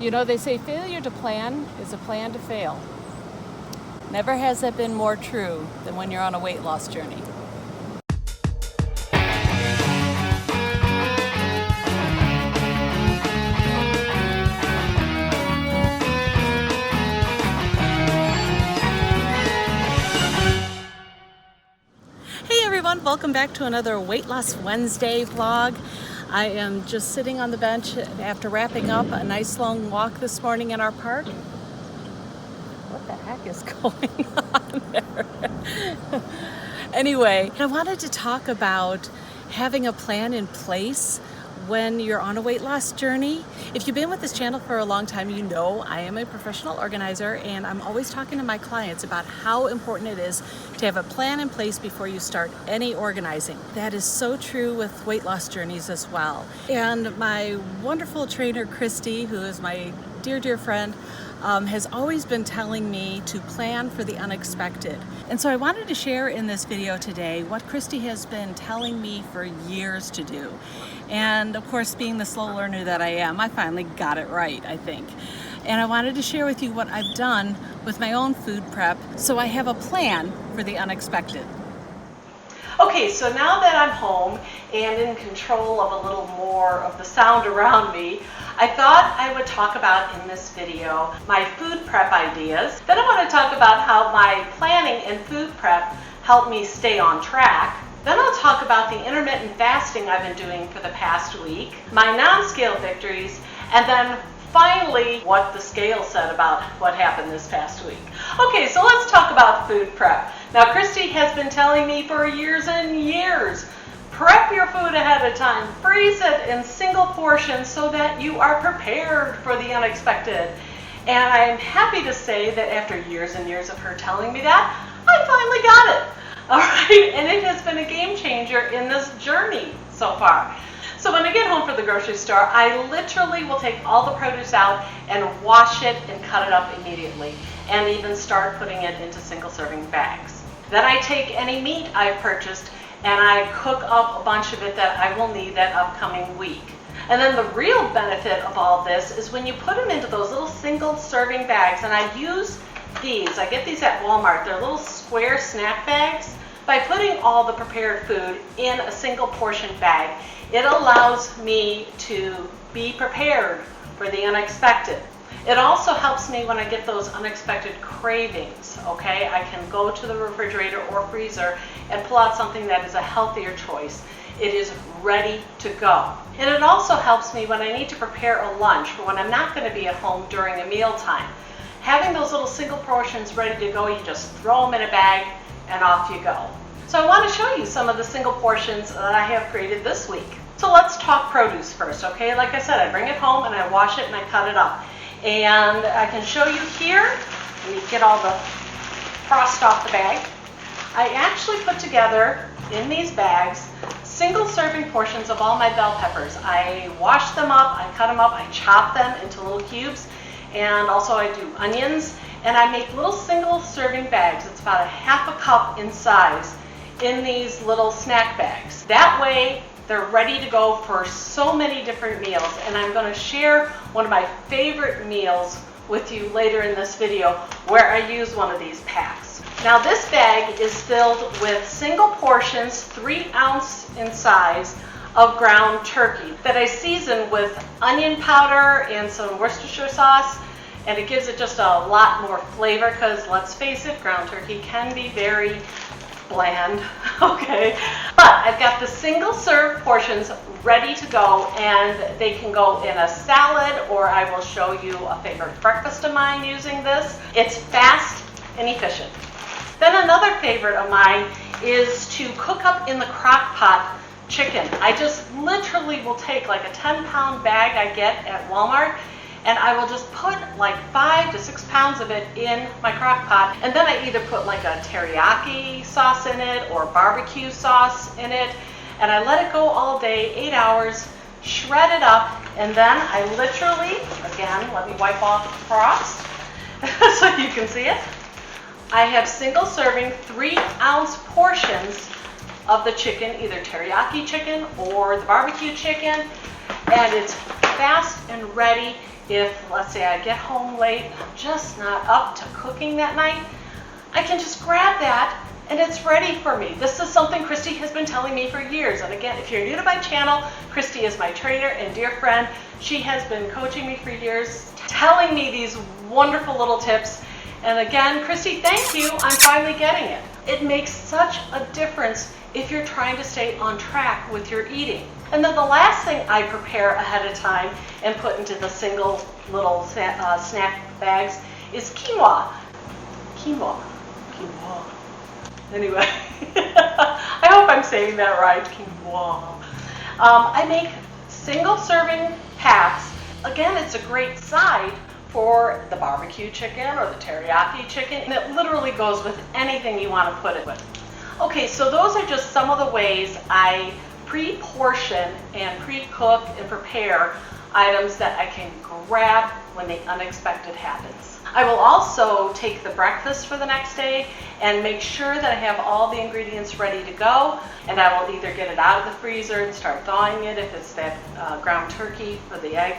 You know, they say failure to plan is a plan to fail. Never has that been more true than when you're on a weight loss journey. Hey everyone, welcome back to another Weight Loss Wednesday vlog. I am just sitting on the bench after wrapping up a nice long walk this morning in our park. What the heck is going on there? Anyway, I wanted to talk about having a plan in place when you're on a weight loss journey. If you've been with this channel for a long time, you know I am a professional organizer, and I'm always talking to my clients about how important it is to have a plan in place before you start any organizing. That is so true with weight loss journeys as well. And my wonderful trainer, Christy, who is my dear friend, has always been telling me to plan for the unexpected. And so I wanted to share in this video today what Christy has been telling me for years to do. And of course, being the slow learner that I am, I finally got it right, I think. And I wanted to share with you what I've done with my own food prep, so I have a plan for the unexpected. Okay, so now that I'm home and in control of a little more of the sound around me, I thought I would talk about in this video my food prep ideas. Then I want to talk about how my planning and food prep help me stay on track. Then I'll talk about the intermittent fasting I've been doing for the past week, my non-scale victories, and then finally what the scale said about what happened this past week. Okay, so let's talk about food prep. Now, Christy has been telling me for years and years, prep your food ahead of time, freeze it in single portions so that you are prepared for the unexpected. And I'm happy to say that after years and years of her telling me that, I finally got it. All right, and it has been a game changer in this journey so far. So when I get home from the grocery store, I literally will take all the produce out and wash it and cut it up immediately, and even start putting it into single serving bags. Then I take any meat I've purchased and I cook up a bunch of it that I will need that upcoming week. And then the real benefit of all this is when you put them into those little single serving bags, and I use these. I get these at Walmart. They're little square snack bags. By putting all the prepared food in a single portion bag, it allows me to be prepared for the unexpected. It also helps me when I get those unexpected cravings, okay? I can go to the refrigerator or freezer and pull out something that is a healthier choice. It is ready to go. And it also helps me when I need to prepare a lunch for when I'm not going to be at home during a mealtime. Having those little single portions ready to go, you just throw them in a bag and off you go. So I want to show you some of the single portions that I have created this week. So let's talk produce first, okay? Like I said, I bring it home and I wash it and I cut it up. And I can show you here, let me get all the frost off the bag. I actually put together in these bags single serving portions of all my bell peppers. I wash them up, I cut them up, I chop them into little cubes, and also I do onions, and I make little single serving bags. It's about a half a cup in size in these little snack bags. That way they're ready to go for so many different meals, and I'm going to share one of my favorite meals with you later in this video where I use one of these packs. Now this bag is filled with single portions, 3 ounce in size, of ground turkey that I season with onion powder and some Worcestershire sauce, and it gives it just a lot more flavor because, let's face it, ground turkey can be very bland, okay? But I've got the single serve portions ready to go, and they can go in a salad, or I will show you a favorite breakfast of mine using this. It's fast and efficient. Then another favorite of mine is to cook up in the crock pot chicken. I just literally will take like a 10-pound bag I get at Walmart, and I will just put like 5 to 6 pounds of it in my crock pot, and then I either put like a teriyaki sauce in it or barbecue sauce in it, and I let it go all day, 8 hours, shred it up, and then I literally, again, let me wipe off the frost so you can see it. I have single serving 3 ounce portions of the chicken, either teriyaki chicken or the barbecue chicken, and it's fast and ready. if, let's say, I get home late and I'm just not up to cooking that night, I can just grab that and it's ready for me. This is something Christy has been telling me for years. And again, if you're new to my channel, Christy is my trainer and dear friend. She has been coaching me for years, telling me these wonderful little tips. And again, Christy, thank you. I'm finally getting it. It makes such a difference if you're trying to stay on track with your eating. And then the last thing I prepare ahead of time and put into the single little snack bags is quinoa. Quinoa. Anyway, I hope I'm saying that right. Quinoa. I make single serving packs. Again, it's a great side for the barbecue chicken or the teriyaki chicken, and it literally goes with anything you want to put it with. Okay, so those are just some of the ways I pre-portion and pre-cook and prepare items that I can grab when the unexpected happens. I will also take the breakfast for the next day and make sure that I have all the ingredients ready to go, and I will either get it out of the freezer and start thawing it if it's that ground turkey for the egg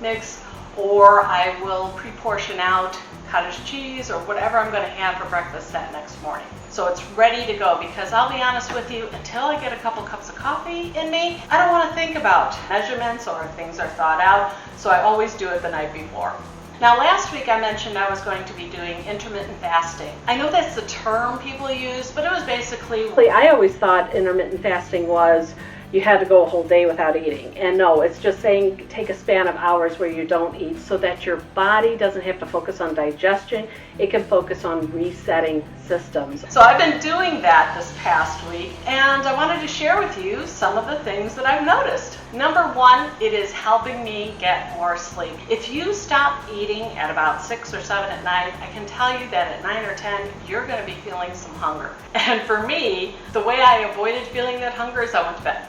mix, or I will pre-portion out cottage cheese or whatever I'm going to have for breakfast that next morning. So it's ready to go, because I'll be honest with you, until I get a couple cups of coffee in me, I don't want to think about measurements or if things are thought out, so I always do it the night before. Now, last week I mentioned I was going to be doing intermittent fasting. I know that's the term people use, but it was basically, I always thought intermittent fasting was you had to go a whole day without eating. And no, it's just saying take a span of hours where you don't eat so that your body doesn't have to focus on digestion. It can focus on resetting systems. So I've been doing that this past week, and I wanted to share with you some of the things that I've noticed. Number one, it is helping me get more sleep. If you stop eating at about 6 or 7 at night, I can tell you that at 9 or 10, you're going to be feeling some hunger. And for me, the way I avoided feeling that hunger is I went to bed.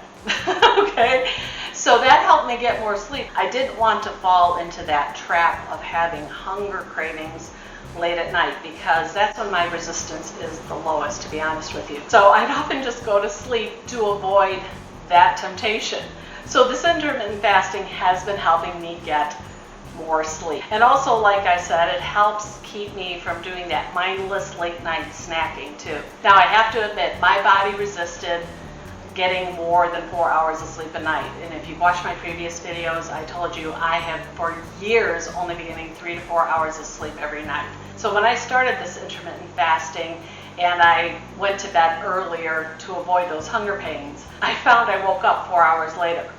Okay, so that helped me get more sleep. I didn't want to fall into that trap of having hunger cravings late at night, because that's when my resistance is the lowest, to be honest with you. So I'd often just go to sleep to avoid that temptation. So this intermittent fasting has been helping me get more sleep. And also, like I said, it helps keep me from doing that mindless late night snacking too. Now, I have to admit, my body resisted getting more than 4 hours of sleep a night. And if you've watched my previous videos, I told you I have for years only been getting 3 to 4 hours of sleep every night. So when I started this intermittent fasting and I went to bed earlier to avoid those hunger pains, I found I woke up 4 hours later.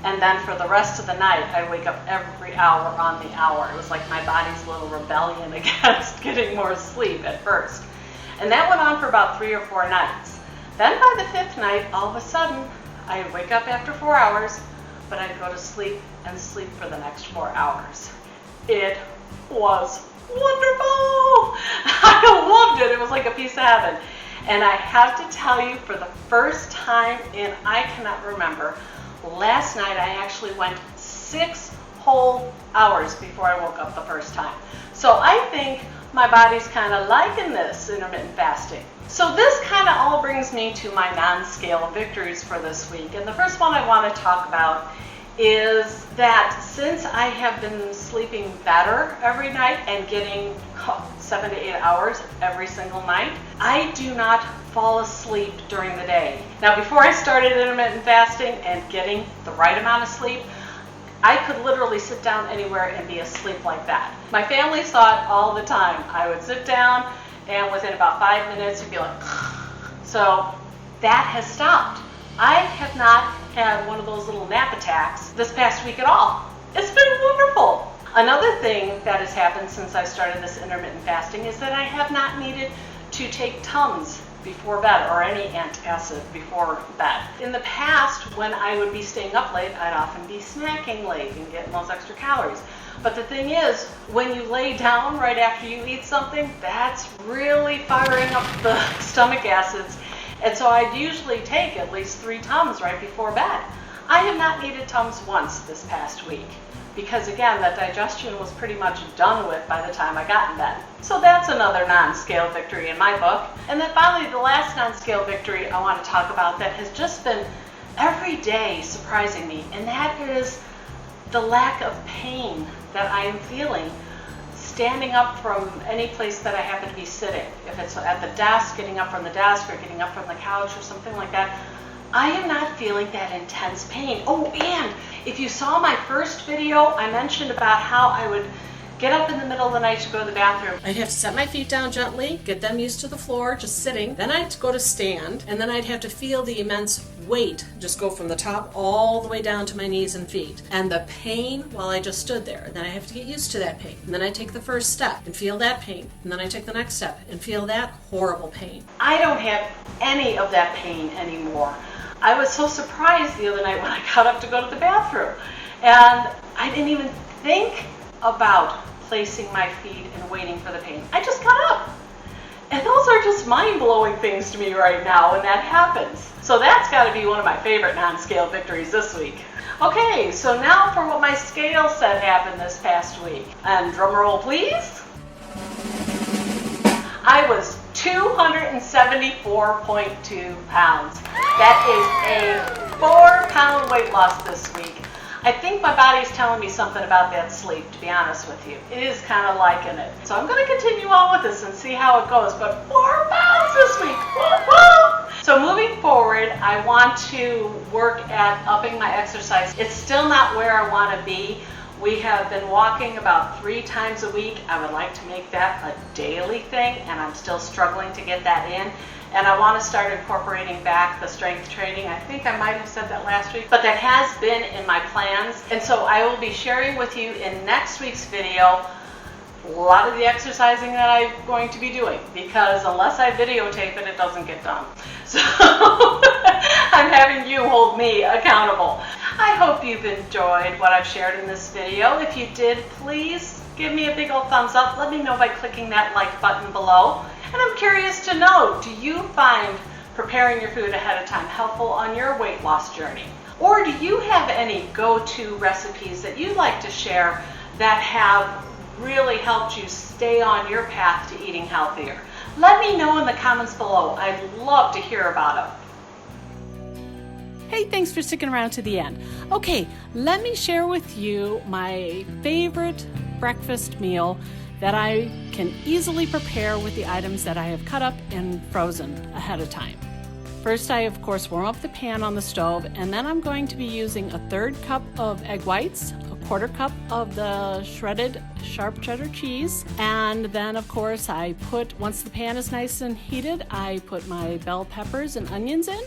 And then for the rest of the night, I wake up every hour on the hour. It was like my body's little rebellion against getting more sleep at first. And that went on for about 3 or 4 nights. Then by the 5th night, all of a sudden, I'd wake up after 4 hours, but I'd go to sleep and sleep for the next 4 hours. It was wonderful! I loved it. It was like a piece of heaven. And I have to tell you, for the first time in I cannot remember, last night I actually went 6 whole hours before I woke up the first time. So I think my body's kind of liking this intermittent fasting. So this kind of all brings me to my non-scale victories for this week. And the first one I want to talk about is that since I have been sleeping better every night and getting 7 to 8 hours every single night, I do not fall asleep during the day. Now, before I started intermittent fasting and getting the right amount of sleep, I could literally sit down anywhere and be asleep like that. My family saw it all the time. I would sit down, and within about 5 minutes, you'd be like, so that has stopped. I have not had one of those little nap attacks this past week at all. It's been wonderful. Another thing that has happened since I started this intermittent fasting is that I have not needed to take Tums before bed or any antacid before bed. In the past, when I would be staying up late, I'd often be snacking late and getting those extra calories. But the thing is, when you lay down right after you eat something, that's really firing up the stomach acids. And so I'd usually take at least 3 Tums right before bed. I have not needed Tums once this past week, because again, that digestion was pretty much done with by the time I got in bed. So that's another non-scale victory in my book. And then finally, the last non-scale victory I want to talk about that has just been every day surprising me, and that is the lack of pain that I am feeling standing up from any place that I happen to be sitting. If it's at the desk, getting up from the desk, or getting up from the couch or something like that, I am not feeling that intense pain. Oh, and if you saw my first video, I mentioned about how I would get up in the middle of the night to go to the bathroom. I'd have to set my feet down gently, get them used to the floor, just sitting. Then I'd go to stand, and then I'd have to feel the immense weight just go from the top all the way down to my knees and feet. And the pain while I just stood there. And then I have to get used to that pain. And then I take the first step and feel that pain. And then I take the next step and feel that horrible pain. I don't have any of that pain anymore. I was so surprised the other night when I got up to go to the bathroom. And I didn't even think about placing my feet and waiting for the pain. I just got up. And those are just mind-blowing things to me right now when that happens. So that's got to be one of my favorite non-scale victories this week. Okay, so now for what my scale said happened this past week. And drum roll please. I was 274.2 pounds. That is a 4-pound weight loss this week. I think my body's telling me something about that sleep, to be honest with you. It is kind of liking it. So I'm going to continue on with this and see how it goes. But 4 pounds this week. Woo-hoo! So moving forward, I want to work at upping my exercise. It's still not where I want to be. We have been walking about 3 times a week. I would like to make that a daily thing, and I'm still struggling to get that in. And I want to start incorporating back the strength training. I think I might have said that last week, but that has been in my plans. And so I will be sharing with you in next week's video a lot of the exercising that I'm going to be doing, because unless I videotape it, it doesn't get done. So I'm having you hold me accountable. I hope you've enjoyed what I've shared in this video. If you did, please give me a big old thumbs up. Let me know by clicking that like button below. And I'm curious to know, do you find preparing your food ahead of time helpful on your weight loss journey? Or do you have any go-to recipes that you'd like to share that have really helped you stay on your path to eating healthier? Let me know in the comments below. I'd love to hear about them. Hey, thanks for sticking around to the end. Okay, let me share with you my favorite breakfast meal that I can easily prepare with the items that I have cut up and frozen ahead of time. First, I of course warm up the pan on the stove, and then I'm going to be using a 1/3 cup of egg whites, a 1/4 cup of the shredded sharp cheddar cheese, and then of course once the pan is nice and heated, I put my bell peppers and onions in,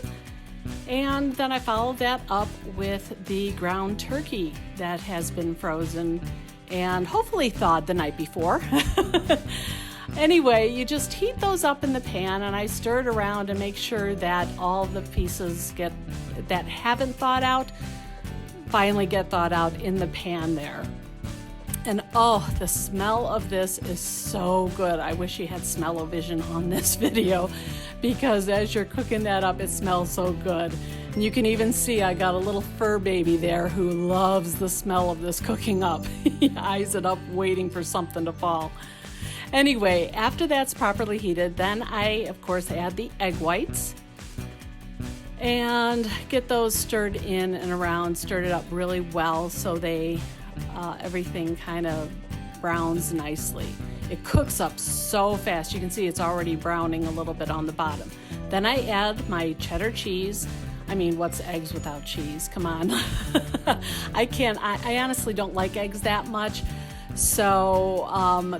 and then I follow that up with the ground turkey that has been frozen and hopefully thawed the night before. Anyway, you just heat those up in the pan, and I stir it around and make sure that all the pieces that haven't thawed out finally get thawed out in the pan there. And oh, the smell of this is so good. I wish you had smell-o-vision on this video, because as you're cooking that up, it smells so good. And you can even see I got a little fur baby there who loves the smell of this cooking up. He eyes it up waiting for something to fall. Anyway, after that's properly heated, then I, of course, add the egg whites and get those stirred in and around, stirred it up really well so everything kind of browns nicely. It cooks up so fast. You can see it's already browning a little bit on the bottom. Then I add my cheddar cheese. I mean, what's eggs without cheese? Come on. I honestly don't like eggs that much. So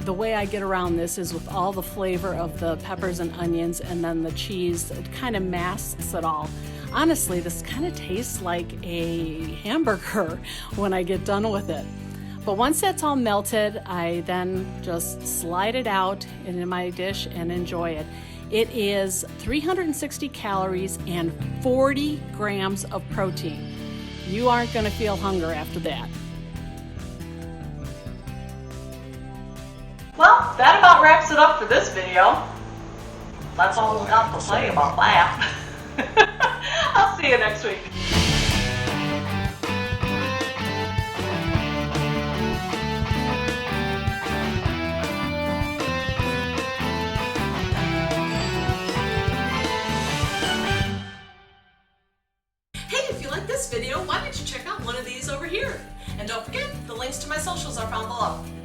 the way I get around this is with all the flavor of the peppers and onions, and then the cheese, it kind of masks it all. Honestly, this kind of tastes like a hamburger when I get done with it. But once that's all melted, I then just slide it out into my dish and enjoy it. It is 360 calories and 40 grams of protein. You aren't going to feel hunger after that. Well, that about wraps it up for this video. That's all we've got to say about that. I'll see you next week. Hey, if you like this video, why don't you check out one of these over here? And don't forget, the links to my socials are found below. pull up.